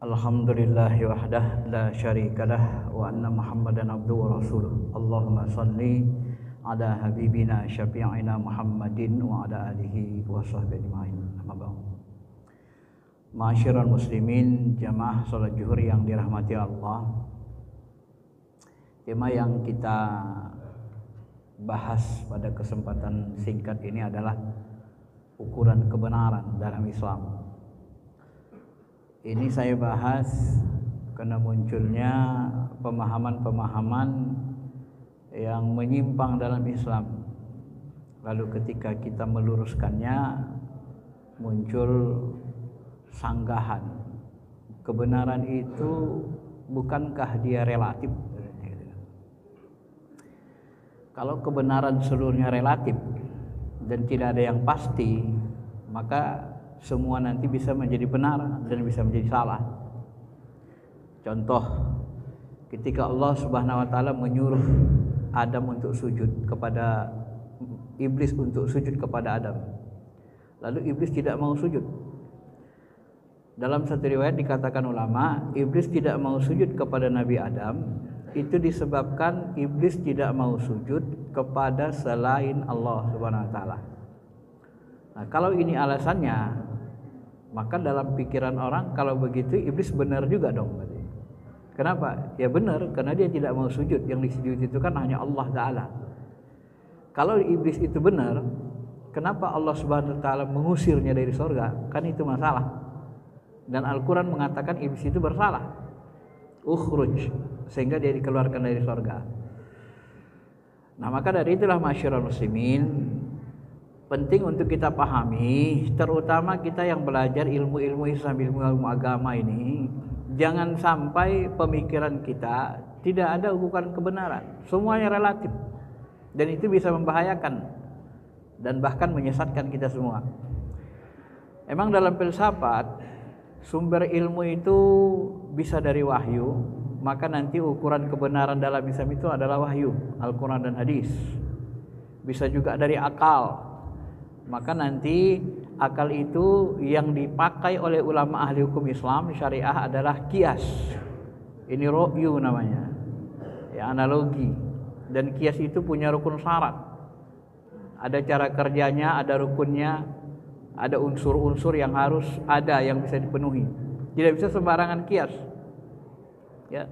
Alhamdulillahi wahdah la syarikalah wa anna Muhammadan abduhu wa rasuluh. Allahumma salli ala habibina syafi'ina Muhammadin wa ala alihi wa sahbihi ajma'in. Amma ba'd. Ma'asyiral muslimin, jamaah salat zuhur yang dirahmati Allah. Tema yang kita bahas pada kesempatan singkat ini adalah ukuran kebenaran dalam Islam. Ini saya bahas karena munculnya pemahaman-pemahaman yang menyimpang dalam Islam. Lalu ketika kita meluruskannya, muncul sanggahan. Kebenaran itu bukankah dia relatif? Kalau kebenaran seluruhnya relatif dan tidak ada yang pasti, maka semua nanti bisa menjadi benar dan bisa menjadi salah. Contoh, ketika Allah Subhanahu wa taala menyuruh Adam untuk sujud kepada iblis, untuk sujud kepada Adam. Lalu iblis tidak mau sujud. Dalam satu riwayat dikatakan ulama, iblis tidak mau sujud kepada Nabi Adam itu disebabkan iblis tidak mau sujud kepada selain Allah Subhanahu wa taala. Nah, kalau ini alasannya, maka dalam pikiran orang kalau begitu iblis benar juga dong. Kenapa? Ya benar, karena dia tidak mau sujud. Yang disujud itu kan hanya Allah Ta'ala. Kalau iblis itu benar, kenapa Allah Subhanahu wa taala mengusirnya dari surga? Kan itu masalah. Dan Al-Quran mengatakan iblis itu bersalah, ukhruj, sehingga dia dikeluarkan dari surga. Nah, maka dari itulah ma'asyiral muslimin, penting untuk kita pahami, terutama kita yang belajar ilmu-ilmu Islam, ilmu-ilmu agama ini, jangan sampai pemikiran kita tidak ada ukuran kebenaran. Semuanya relatif. Dan itu bisa membahayakan dan bahkan menyesatkan kita semua. Emang dalam filsafat, sumber ilmu itu bisa dari wahyu, maka nanti ukuran kebenaran dalam Islam itu adalah wahyu, Al-Quran dan hadis. Bisa juga dari akal, maka nanti akal itu yang dipakai oleh ulama ahli hukum Islam syariah adalah kias. Ini ru'yu namanya, ya, analogi. Dan kias itu punya rukun syarat, ada cara kerjanya, ada rukunnya, ada unsur-unsur yang harus ada, yang bisa dipenuhi. Tidak bisa sembarangan kias, ya.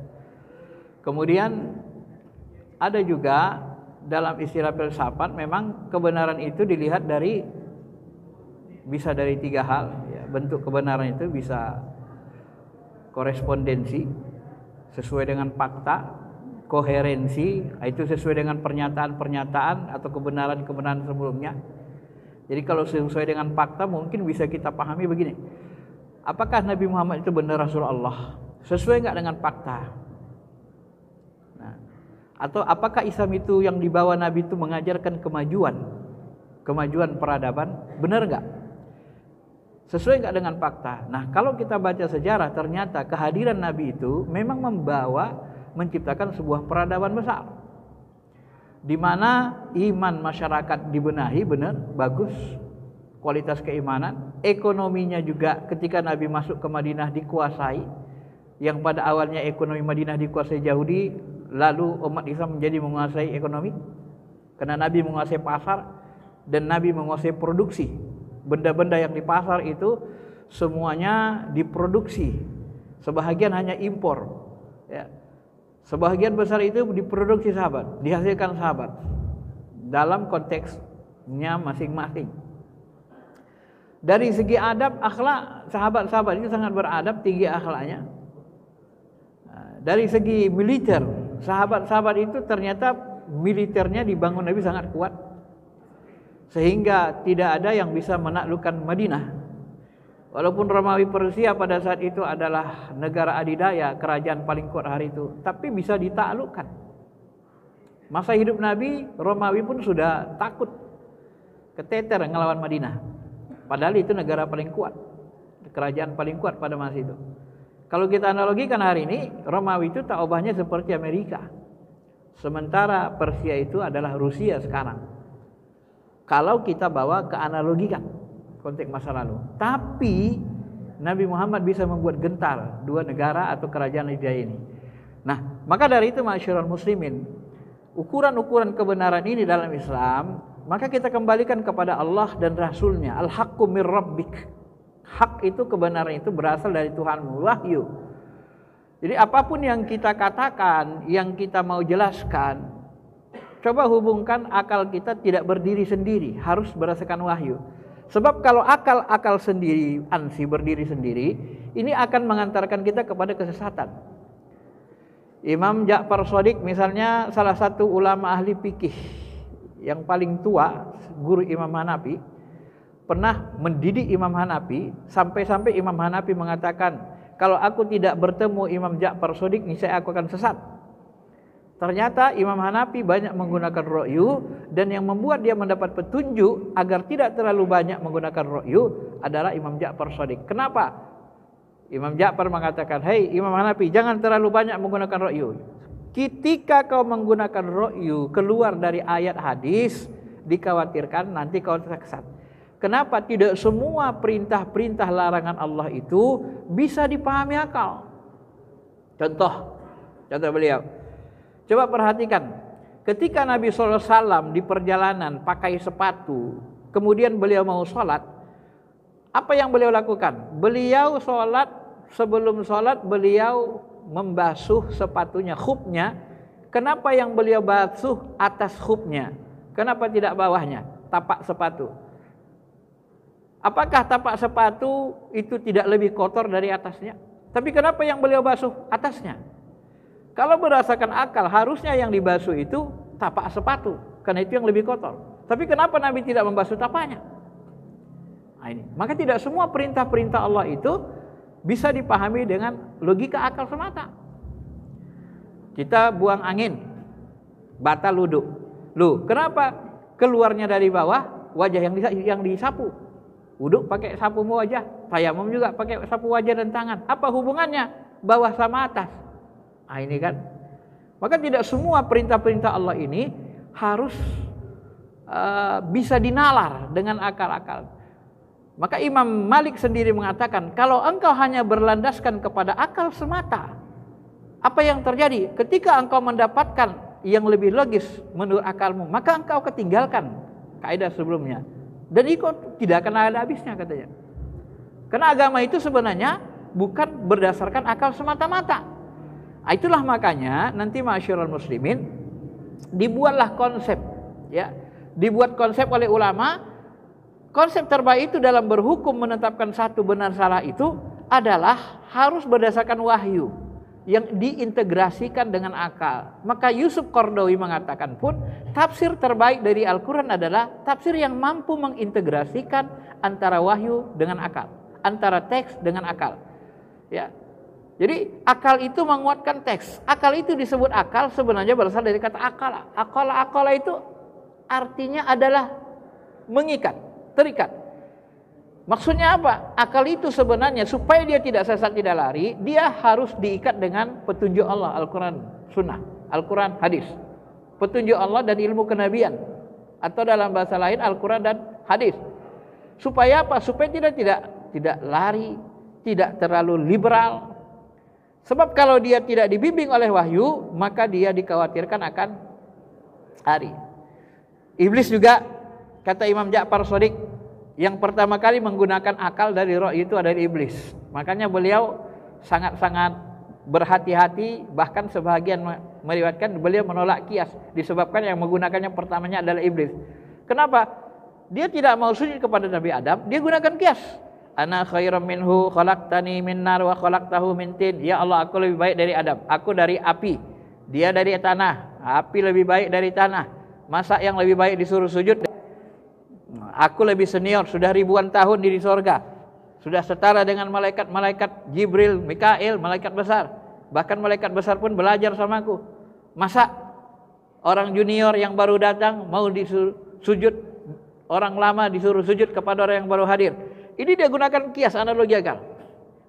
Kemudian ada juga dalam istilah filsafat, memang kebenaran itu dilihat dari, bisa dari tiga hal, ya. Bentuk kebenaran itu bisa korespondensi, sesuai dengan fakta, koherensi, itu sesuai dengan pernyataan-pernyataan atau kebenaran-kebenaran sebelumnya. Jadi kalau sesuai dengan fakta mungkin bisa kita pahami begini, apakah Nabi Muhammad itu benar Rasulullah? Sesuai enggak dengan fakta? Nah, atau apakah Islam itu yang dibawa Nabi itu mengajarkan kemajuan peradaban? Benar enggak? Sesuai enggak dengan fakta? Nah, kalau kita baca sejarah, ternyata kehadiran Nabi itu memang menciptakan sebuah peradaban besar, di mana iman masyarakat dibenahi benar, bagus, kualitas keimanan, ekonominya juga ketika Nabi masuk ke Madinah dikuasai, yang pada awalnya ekonomi Madinah dikuasai Yahudi, lalu umat Islam menjadi menguasai ekonomi, karena Nabi menguasai pasar dan Nabi menguasai produksi. Benda-benda yang di pasar itu semuanya diproduksi, sebahagian hanya impor, ya. Sebahagian besar itu diproduksi sahabat, dihasilkan sahabat dalam konteksnya masing-masing. Dari segi adab, akhlak, sahabat-sahabat itu sangat beradab, tinggi akhlaknya. Dari segi militer, sahabat-sahabat itu ternyata militernya dibangun Nabi sangat kuat, sehingga tidak ada yang bisa menaklukkan Madinah. Walaupun Romawi Persia pada saat itu adalah negara adidaya, kerajaan paling kuat hari itu, tapi bisa ditaklukkan. Masa hidup Nabi, Romawi pun sudah takut, keteter ngelawan Madinah. Padahal itu negara paling kuat, kerajaan paling kuat pada masa itu. Kalau kita analogikan hari ini, Romawi itu tak ubahnya seperti Amerika. Sementara Persia itu adalah Rusia sekarang. Kalau kita bawa ke analogikan konteks masa lalu. Tapi Nabi Muhammad bisa membuat gentar dua negara atau kerajaan Libya ini. Nah, maka dari itu ma'asyiral muslimin, ukuran-ukuran kebenaran ini dalam Islam, maka kita kembalikan kepada Allah dan Rasulnya. Al-haqqu mir rabbik. Hak itu, kebenaran itu berasal dari Tuhanmu, wahyu. Jadi apapun yang kita katakan, yang kita mau jelaskan, coba hubungkan akal kita tidak berdiri sendiri, harus berdasarkan wahyu. Sebab kalau akal sendiri, ansi berdiri sendiri, ini akan mengantarkan kita kepada kesesatan. Imam Ja'far Shadiq misalnya salah satu ulama ahli fikih yang paling tua, guru Imam Hanafi, pernah mendidik Imam Hanafi sampai-sampai Imam Hanafi mengatakan, kalau aku tidak bertemu Imam Ja'far Shadiq, niscaya aku akan sesat. Ternyata Imam Hanafi banyak menggunakan ru'yu, dan yang membuat dia mendapat petunjuk agar tidak terlalu banyak menggunakan ru'yu adalah Imam Ja'far Shadiq. Kenapa? Imam Ja'far mengatakan, "Hei Imam Hanafi, jangan terlalu banyak menggunakan ru'yu. Ketika kau menggunakan ru'yu keluar dari ayat hadis, dikhawatirkan nanti kau tersesat." Kenapa? Tidak semua perintah-perintah larangan Allah itu bisa dipahami akal. Contoh beliau. Coba perhatikan, ketika Nabi SAW di perjalanan pakai sepatu, kemudian beliau mau sholat, apa yang beliau lakukan? Beliau sholat, sebelum sholat beliau membasuh sepatunya, khufnya. Kenapa yang beliau basuh atas khufnya? Kenapa tidak bawahnya, tapak sepatu? Apakah tapak sepatu itu tidak lebih kotor dari atasnya? Tapi kenapa yang beliau basuh atasnya? Kalau berdasarkan akal, harusnya yang dibasuh itu tapak sepatu, karena itu yang lebih kotor. Tapi kenapa Nabi tidak membasuh tapaknya? Nah, ini. Maka tidak semua perintah-perintah Allah itu bisa dipahami dengan logika akal semata. Kita buang angin, batal wudu. Loh, kenapa keluarnya dari bawah wajah yang disapu? Wudu pakai sapu wajah, tayamum juga pakai sapu wajah dan tangan. Apa hubungannya bawah sama atas? Nah, ini kan. Maka tidak semua perintah-perintah Allah ini harus bisa dinalar dengan akal-akal. Maka Imam Malik sendiri mengatakan, kalau engkau hanya berlandaskan kepada akal semata, apa yang terjadi? Ketika engkau mendapatkan yang lebih logis menurut akalmu, maka engkau ketinggalkan kaidah sebelumnya. Dan itu tidak akan ada habisnya, katanya. Karena agama itu sebenarnya bukan berdasarkan akal semata-mata. Itulah makanya nanti ma'asyiral muslimin dibuatlah konsep, ya. Dibuat konsep oleh ulama. Konsep terbaik itu dalam berhukum menetapkan satu benar salah itu adalah harus berdasarkan wahyu yang diintegrasikan dengan akal. Maka Yusuf Qaradawi mengatakan pun tafsir terbaik dari Al-Quran adalah tafsir yang mampu mengintegrasikan antara wahyu dengan akal, antara teks dengan akal, ya. Jadi akal itu menguatkan teks. Akal itu disebut akal sebenarnya berasal dari kata akala. Akala itu artinya adalah mengikat, terikat. Maksudnya apa? Akal itu sebenarnya supaya dia tidak sesat, tidak lari, dia harus diikat dengan petunjuk Allah, Al-Quran, Sunnah, Al-Quran, hadis. Petunjuk Allah dan ilmu kenabian. Atau dalam bahasa lain Al-Quran dan hadis. Supaya apa? Supaya tidak lari, tidak terlalu liberal. Sebab kalau dia tidak dibimbing oleh wahyu, maka dia dikhawatirkan akan lari. Iblis juga, kata Imam Ja'far Shadiq, yang pertama kali menggunakan akal dari roh itu adalah iblis. Makanya beliau sangat-sangat berhati-hati, bahkan sebagian meriwayatkan beliau menolak kias disebabkan yang menggunakannya pertamanya adalah iblis. Kenapa? Dia tidak mau sujud kepada Nabi Adam, dia gunakan kias. Ana khairum minhu khalaqtani min nar wa khalaqtahu min tin. Ya Allah, aku lebih baik dari Adam, aku dari api, dia dari tanah. Api lebih baik dari tanah. Masa yang lebih baik disuruh sujud? Aku lebih senior, sudah ribuan tahun di sorga, sudah setara dengan malaikat Jibril, Mikail, malaikat besar. Bahkan malaikat besar pun belajar sama aku. Masa orang junior yang baru datang mau disuruh sujud, orang lama disuruh sujud kepada orang yang baru hadir? Ini dia gunakan kias, analogi akal.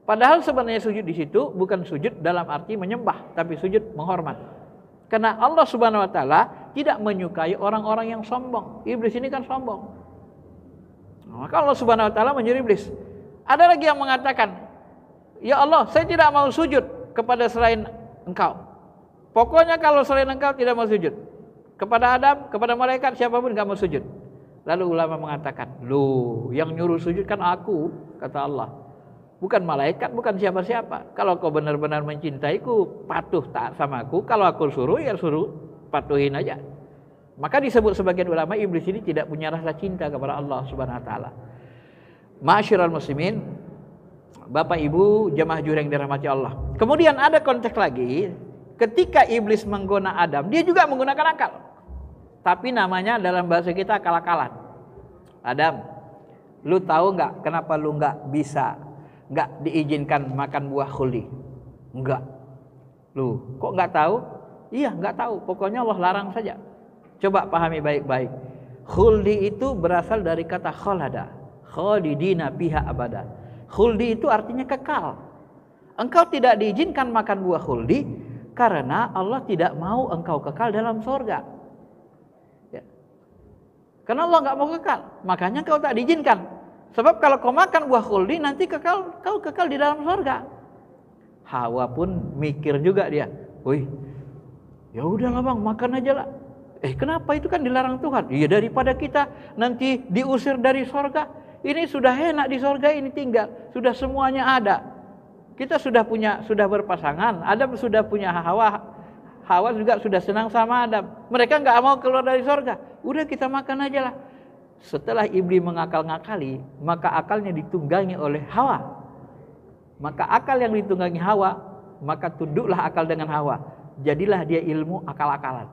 Padahal sebenarnya sujud di situ bukan sujud dalam arti menyembah, tapi sujud menghormat. Karena Allah Subhanahu wa taala tidak menyukai orang-orang yang sombong. Iblis ini kan sombong. Maka Allah Subhanahu wa taala menyuruh iblis. Ada lagi yang mengatakan, ya Allah, saya tidak mau sujud kepada selain Engkau. Pokoknya kalau selain Engkau tidak mau sujud. Kepada Adam, kepada malaikat, siapapun enggak mau sujud. Lalu ulama mengatakan, loh, yang nyuruh sujud kan aku, kata Allah. Bukan malaikat, bukan siapa-siapa. Kalau kau benar-benar mencintaiku, patuh taat sama aku. Kalau aku suruh, ya suruh, patuhin aja. Maka disebut sebagian ulama, iblis ini tidak punya rasa cinta kepada Allah Subhanahu wa taala. Ma'asyiral muslimin, Bapak Ibu jemaah jurang dirahmati Allah. Kemudian ada konteks lagi, ketika iblis menggoda Adam, dia juga menggunakan akal. Tapi namanya dalam bahasa kita akal-akalan. Adam, lu tahu nggak kenapa lu nggak diizinkan makan buah khuldi? Enggak. Lu kok nggak tahu? Iya, nggak tahu. Pokoknya Allah larang saja. Coba pahami baik-baik. Khuldi itu berasal dari kata khalada, khalidina fiha abada. Khuldi itu artinya kekal. Engkau tidak diizinkan makan buah khuldi karena Allah tidak mau engkau kekal dalam surga. Ya. Karena Allah nggak mau kekal, makanya kau tak diizinkan. Sebab kalau kau makan buah khuldi nanti kau kekal di dalam surga. Hawa pun mikir juga dia, wih, ya udahlah bang, makan aja lah. Kenapa itu kan dilarang Tuhan? Iya, daripada kita nanti diusir dari surga. Ini sudah enak di surga ini tinggal, sudah semuanya ada. Kita sudah berpasangan. Adam sudah punya Hawa. Hawa juga sudah senang sama Adam. Mereka nggak mau keluar dari surga. Udah kita makan aja lah. Setelah iblis mengakal-ngakali, maka akalnya ditunggangi oleh Hawa. Maka akal yang ditunggangi Hawa, maka tunduklah akal dengan Hawa. Jadilah dia ilmu akal-akalan.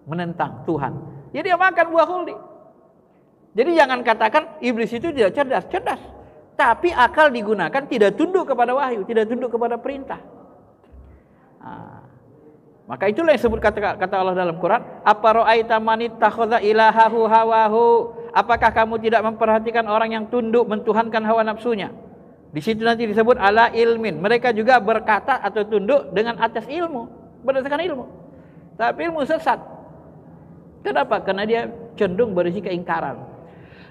Menentang Tuhan. Jadi dia makan buah khuldi. Jadi jangan katakan iblis itu tidak cerdas. Tapi akal digunakan tidak tunduk kepada wahyu, tidak tunduk kepada perintah. Maka itulah yang disebut kata Allah dalam Quran, apara'aita man ittakhadha ilahahu hawahu. Apakah kamu tidak memperhatikan orang yang tunduk mentuhankan hawa nafsunya? Di situ nanti disebut ala ilmin. Mereka juga berkata atau tunduk dengan atas ilmu, berdasarkan ilmu. Tapi ilmu sesat. Kenapa? Karena dia cenderung berisi keingkaran.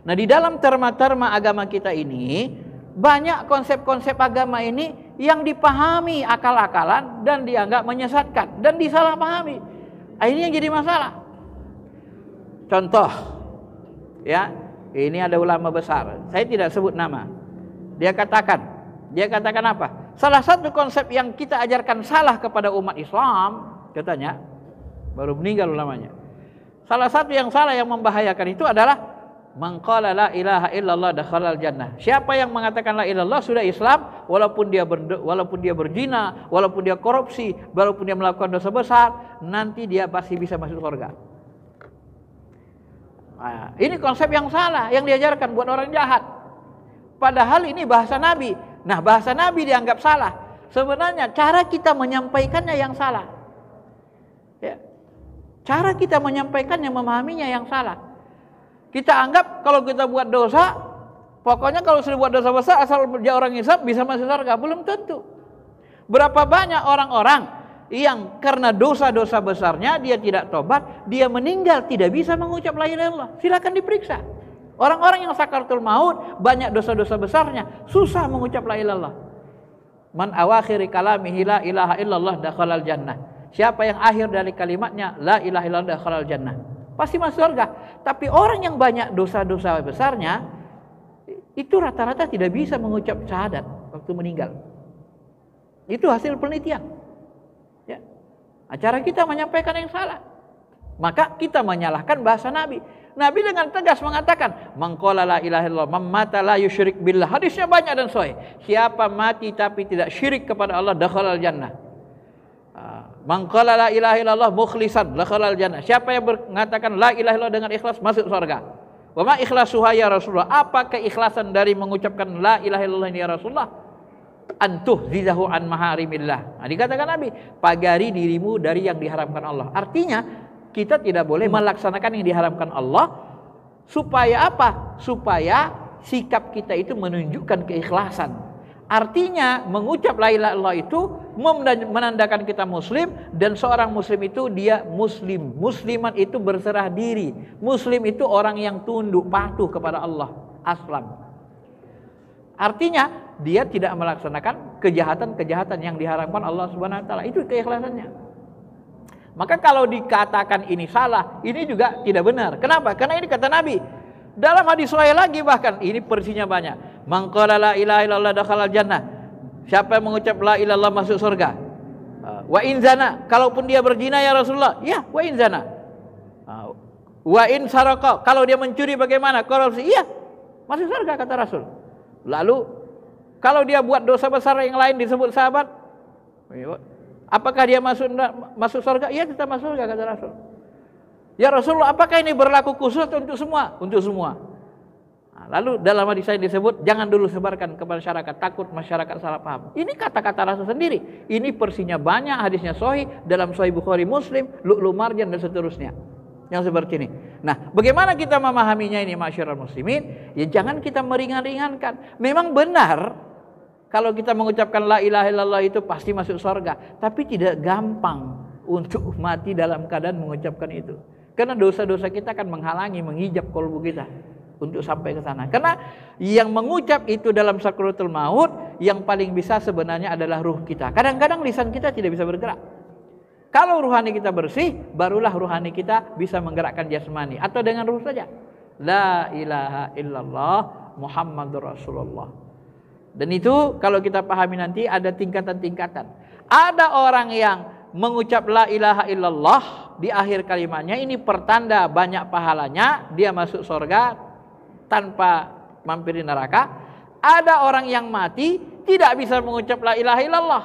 Nah, di dalam terma-terma agama kita ini banyak konsep-konsep agama ini yang dipahami akal-akalan dan dianggap menyesatkan dan disalahpahami. Ini yang jadi masalah. Contoh, ya, ini ada ulama besar. Saya tidak sebut nama. Dia katakan apa? Salah satu konsep yang kita ajarkan salah kepada umat Islam, katanya, baru meninggal ulamanya. Salah satu yang salah yang membahayakan itu adalah man qala la ilaha illallah dakhalal jannah. Siapa yang mengatakan la ilallah sudah Islam, walaupun dia berzina, walaupun dia korupsi, walaupun dia melakukan dosa besar, nanti dia pasti bisa masuk surga. Nah, ini konsep yang salah yang diajarkan buat orang jahat. Padahal ini bahasa Nabi. Nah, bahasa Nabi dianggap salah. Sebenarnya cara kita menyampaikannya yang salah. Ya. Cara kita menyampaikannya, memahaminya yang salah. Kita anggap kalau kita buat dosa, pokoknya kalau sudah buat dosa besar, asal dia orang hisab bisa masuk surga. Belum tentu. Berapa banyak orang-orang yang karena dosa-dosa besarnya dia tidak tobat, dia meninggal tidak bisa mengucap la ilaha illallah. Silakan diperiksa. Orang-orang yang sakaratul maut banyak dosa-dosa besarnya, susah mengucap la ilaha illallah. Man awakhiri kalamihi la ilaha illallah dakhalal jannah. Siapa yang akhir dari kalimatnya la ilaha illallah dakhalal jannah, pasti masuk surga. Tapi orang yang banyak dosa-dosa besarnya itu rata-rata tidak bisa mengucap syahadat waktu meninggal. Itu hasil penelitian. Ya. Cara kita menyampaikan yang salah. Maka kita menyalahkan bahasa Nabi. Nabi dengan tegas mengatakan, man qala la ilaha illallah man mata la yusyrik billah. Hadisnya banyak dan sahih. Siapa mati tapi tidak syirik kepada Allah dakhalal jannah. Man qala la ilaha illallah mukhlisan dakhalal jannah. Siapa yang mengatakan la ilaha illallah dengan ikhlas masuk surga. Wa ma ikhlasuha ya Rasulullah. Apa keikhlasan dari mengucapkan la ilaha illallah ini ya Rasulullah? Antuh zidahu an maharimillah. Nah, dikatakan Nabi, pagari dirimu dari yang diharamkan Allah. Artinya kita tidak boleh melaksanakan yang diharamkan Allah. Supaya apa? Supaya sikap kita itu menunjukkan keikhlasan. Artinya mengucap la ilaha illallah itu menandakan kita muslim, dan seorang muslim itu dia muslim. Musliman itu berserah diri. Muslim itu orang yang tunduk patuh kepada Allah. Aslam. Artinya dia tidak melaksanakan kejahatan-kejahatan yang diharamkan Allah Subhanahu wa taala. Itu keikhlasannya. Maka kalau dikatakan ini salah, ini juga tidak benar. Kenapa? Karena ini kata Nabi. Dalam hadis sahih lagi bahkan ini versinya banyak. Man qala la ilaha illallah dakhalal jannah. Siapa yang mengucap la ilaha illallah masuk surga. Wa in zana, kalaupun dia berzina ya Rasulullah. Ya, wa in zana. Wa in saraqa, kalau dia mencuri bagaimana? Korupsi. Iya, masuk surga kata Rasul. Lalu kalau dia buat dosa besar yang lain disebut sahabat, apakah dia masuk surga? Iya, kita masuk surga kata Rasul. Ya Rasulullah, apakah ini berlaku khusus untuk semua? Untuk semua. Lalu dalam hadis saya disebut, jangan dulu sebarkan ke masyarakat, takut masyarakat salah paham. Ini kata-kata Rasul sendiri. Ini versinya banyak, hadisnya sahih dalam Sahih Bukhari, Muslim, Lu'lu' Marjan dan seterusnya. Yang seperti ini. Nah, bagaimana kita memahaminya ini masyarakat muslimin? Ya jangan kita meringan-ringankan. Memang benar kalau kita mengucapkan la ilaha illallah itu pasti masuk surga, tapi tidak gampang untuk mati dalam keadaan mengucapkan itu. Karena dosa-dosa kita akan menghalangi, menghijab kalbu kita untuk sampai ke sana. Karena yang mengucap itu dalam sakaratul maut, yang paling bisa sebenarnya adalah ruh kita. Kadang-kadang lisan kita tidak bisa bergerak. Kalau ruhani kita bersih, barulah ruhani kita bisa menggerakkan jasmani. Atau dengan ruh saja. La ilaha illallah Muhammadur Rasulullah. Dan itu kalau kita pahami nanti ada tingkatan-tingkatan. Ada orang yang mengucap la ilaha illallah di akhir kalimatnya, ini pertanda banyak pahalanya, dia masuk surga tanpa mampir di neraka. Ada orang yang mati tidak bisa mengucap la ilaha illallah,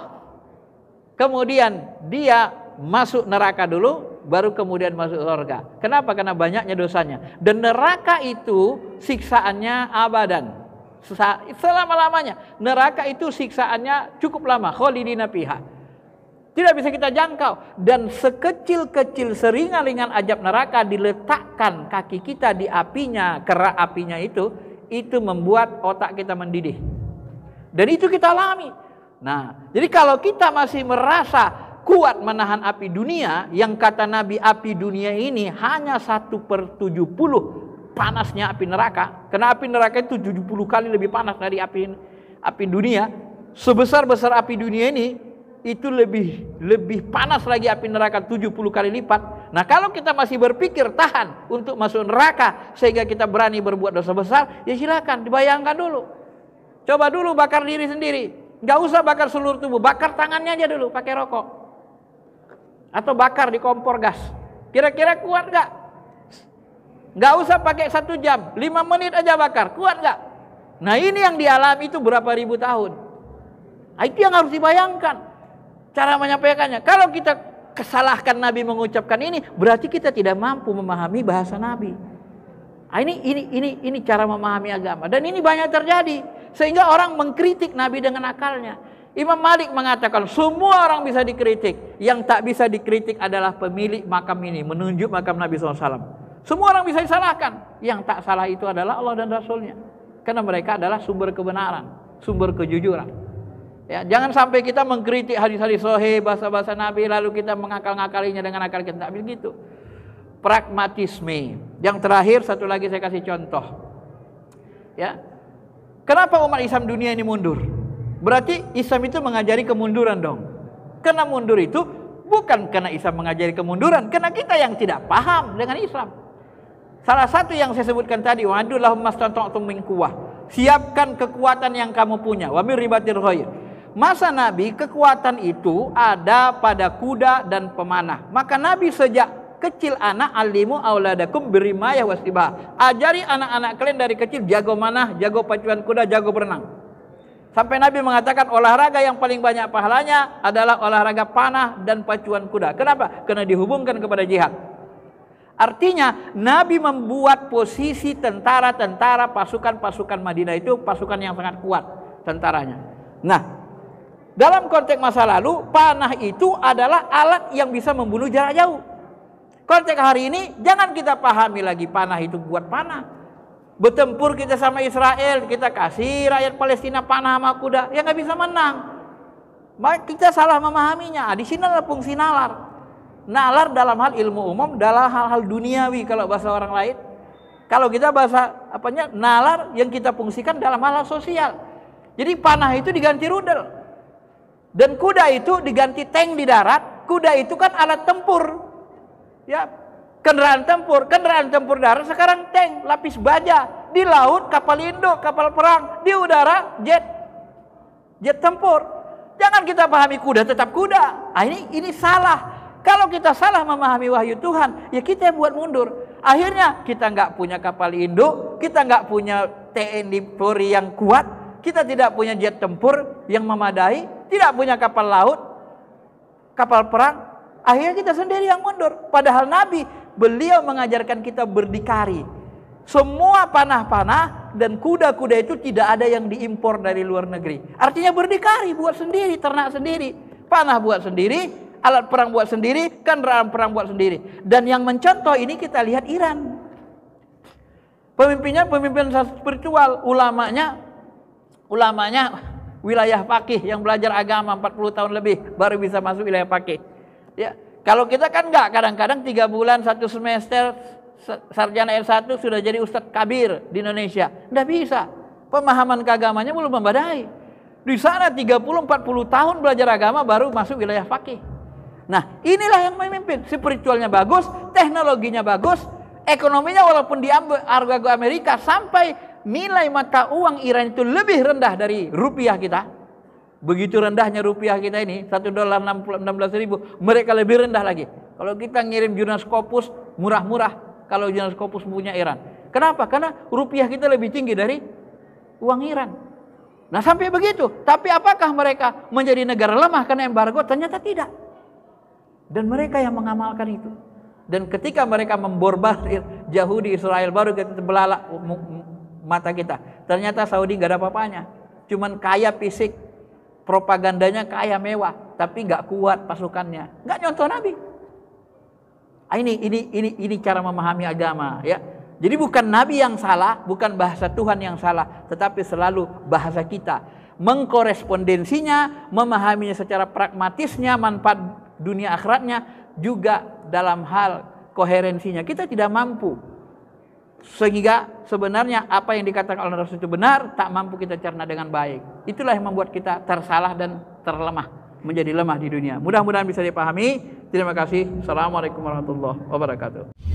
kemudian dia masuk neraka dulu, baru kemudian masuk surga. Kenapa? Karena banyaknya dosanya. Dan neraka itu siksaannya abadan, selama-lamanya. Neraka itu siksaannya cukup lama, khalidina fiha. Tidak bisa kita jangkau. Dan sekecil-kecil seringan-ringan azab neraka diletakkan kaki kita di apinya, kerak apinya itu membuat otak kita mendidih. Dan itu kita alami. Nah, jadi kalau kita masih merasa kuat menahan api dunia, yang kata Nabi api dunia ini hanya 1/70 panasnya api neraka. Karena api neraka itu 70 kali lebih panas dari api dunia. Sebesar-besar api dunia ini, itu lebih panas lagi api neraka 70 kali lipat. Nah, kalau kita masih berpikir tahan untuk masuk neraka sehingga kita berani berbuat dosa besar, ya silakan dibayangkan dulu. Coba dulu bakar diri sendiri. Nggak usah bakar seluruh tubuh, bakar tangannya aja dulu pakai rokok. Atau bakar di kompor gas. Kira-kira kuat nggak? Nggak usah pakai 1 jam, 5 menit aja bakar, kuat nggak? Nah, ini yang dialami itu berapa ribu tahun. Nah, itu yang harus dibayangkan cara menyampaikannya. Kalau kita kesalahkan Nabi mengucapkan ini, berarti kita tidak mampu memahami bahasa Nabi. Nah, ini cara memahami agama. Dan ini banyak terjadi, sehingga orang mengkritik Nabi dengan akalnya. Imam Malik mengatakan semua orang bisa dikritik, yang tak bisa dikritik adalah pemilik makam ini, menunjuk makam Nabi SAW. Semua orang bisa disalahkan, yang tak salah itu adalah Allah dan Rasulnya, karena mereka adalah sumber kebenaran, sumber kejujuran. Ya, jangan sampai kita mengkritik hadis-hadis sahih, bahasa-bahasa Nabi, lalu kita mengakal-ngakalinya dengan akal kita. Tak begitu. Pragmatisme. Yang terakhir, satu lagi saya kasih contoh. Ya, kenapa umat Islam dunia ini mundur? Berarti Islam itu mengajari kemunduran dong. Karena mundur itu bukan karena Islam mengajari kemunduran, karena kita yang tidak paham dengan Islam. Salah satu yang saya sebutkan tadi, wa'adu lahum mastata'tum min quwwah. Siapkan kekuatan yang kamu punya. Wa min ribatil khair. Masa Nabi kekuatan itu ada pada kuda dan pemanah. Maka Nabi sejak kecil anak alimu auladakum birimayah wasibah. Ajari anak-anak kalian dari kecil jago manah, jago pacuan kuda, jago berenang. Sampai Nabi mengatakan olahraga yang paling banyak pahalanya adalah olahraga panah dan pacuan kuda. Kenapa? Karena dihubungkan kepada jihad. Artinya Nabi membuat posisi tentara-tentara pasukan-pasukan Madinah itu pasukan yang sangat kuat tentaranya. Nah, dalam konteks masa lalu, panah itu adalah alat yang bisa membunuh jarak jauh. Konteks hari ini, jangan kita pahami lagi panah itu buat panah. Bertempur kita sama Israel, kita kasih rakyat Palestina panah sama kuda, ya nggak bisa menang. Maka kita salah memahaminya. Di sini adalah fungsi nalar. Nalar dalam hal ilmu umum, dalam hal-hal duniawi kalau bahasa orang lain. Kalau kita bahasa nalar yang kita fungsikan dalam hal-hal sosial. Jadi panah itu diganti rudal. Dan kuda itu diganti tank di darat. Kuda itu kan alat tempur. Ya, kendaraan tempur darat sekarang tank, lapis baja. Di laut kapal induk, kapal perang. Di udara jet tempur. Jangan kita pahami kuda tetap kuda. Ah, ini salah. Kalau kita salah memahami wahyu Tuhan, ya kita buat mundur. Akhirnya kita nggak punya kapal induk, kita nggak punya TNI Polri yang kuat, kita tidak punya jet tempur yang memadai, tidak punya kapal laut, kapal perang. Akhirnya kita sendiri yang mundur. Padahal Nabi, beliau mengajarkan kita berdikari. Semua panah-panah dan kuda-kuda itu tidak ada yang diimpor dari luar negeri. Artinya berdikari, buat sendiri, ternak sendiri, panah buat sendiri, alat perang buat sendiri, kendaraan perang buat sendiri. Dan yang mencontoh ini kita lihat Iran. Pemimpinnya pemimpin spiritual, ulamanya wilayah faqih yang belajar agama 40 tahun lebih baru bisa masuk wilayah faqih. Ya, kalau kita kan enggak, kadang-kadang 3 bulan 1 semester sarjana S1 sudah jadi ustadz kabir di Indonesia. Enggak bisa. Pemahaman keagamannya belum memadai. Di sana 30-40 tahun belajar agama baru masuk wilayah faqih. Nah, inilah yang memimpin. Spiritualnya bagus, teknologinya bagus, ekonominya walaupun diambil harga Amerika, sampai nilai mata uang Iran itu lebih rendah dari rupiah kita. Begitu rendahnya rupiah kita ini, $1 16.000, mereka lebih rendah lagi. Kalau kita ngirim jurnas Scopus murah-murah, kalau jurnas Scopus punya Iran. Kenapa? Karena rupiah kita lebih tinggi dari uang Iran. Nah, sampai begitu. Tapi apakah mereka menjadi negara lemah karena embargo? Ternyata tidak. Dan mereka yang mengamalkan itu. Dan ketika mereka memborbardir Yahudi Israel, baru kita belalak mata kita. Ternyata Saudi nggak ada apa-apanya. Cuman kaya fisik, propagandanya kaya mewah, tapi nggak kuat pasukannya. Nggak nyontoh Nabi. Ini cara memahami agama, ya. Jadi bukan Nabi yang salah, bukan bahasa Tuhan yang salah, tetapi selalu bahasa kita. Mengkorespondensinya, memahaminya secara pragmatisnya, manfaat dunia akhiratnya, juga dalam hal koherensinya. Kita tidak mampu. Sehingga sebenarnya apa yang dikatakan oleh Rasul itu benar, tak mampu kita cerna dengan baik. Itulah yang membuat kita tersalah dan terlemah, menjadi lemah di dunia. Mudah-mudahan bisa dipahami. Terima kasih. Assalamualaikum warahmatullahi wabarakatuh.